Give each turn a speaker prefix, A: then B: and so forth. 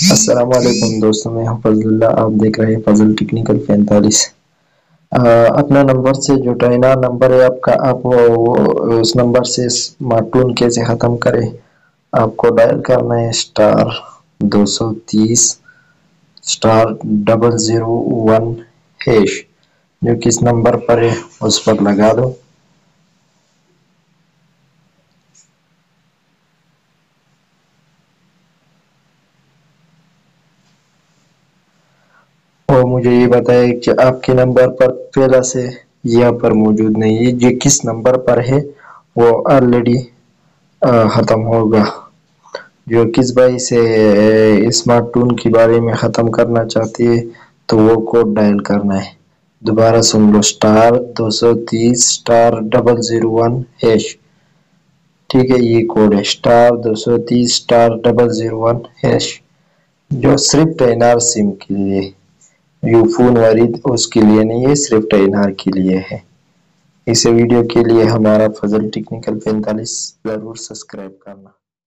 A: السلام علیکم دوستوں، میں ہوں فضل اللہ، آپ دیکھ رہے ہیں فضل ٹیکنیکل 45۔ اپنا نمبر سے جو ٹائنار نمبر ہے آپ کا، آپ اس نمبر سے اسمارٹ کیسے ختم کریں؟ آپ کو ڈائل کرنا ہے *230 *001#، جو کس نمبر پر ہے اس پر لگا دو۔ اور مجھے یہ بتائے کہ آپ کے نمبر پر پہلا سے یہاں پر موجود نہیں ہے، جو کس نمبر پر ہے وہ آلریڈی ختم ہوگا۔ جو کس بھائی سے اسمارٹ ٹون کے بارے میں ختم کرنا چاہتی ہے تو وہ کوڈ ڈائل کرنا ہے۔ دوبارہ سن لو *230 *001#۔ ٹھیک ہے، یہ کوڈ ہے *230 *001#، جو صرف ٹائنار سم کے لیے، جو فون ورید اس کے لیے نہیں ہے، صرف ٹائنار کے لیے ہے۔ اس ویڈیو کے لیے ہمارا فضل ٹیکنیکل 45 ضرور سبسکرائب کرنا۔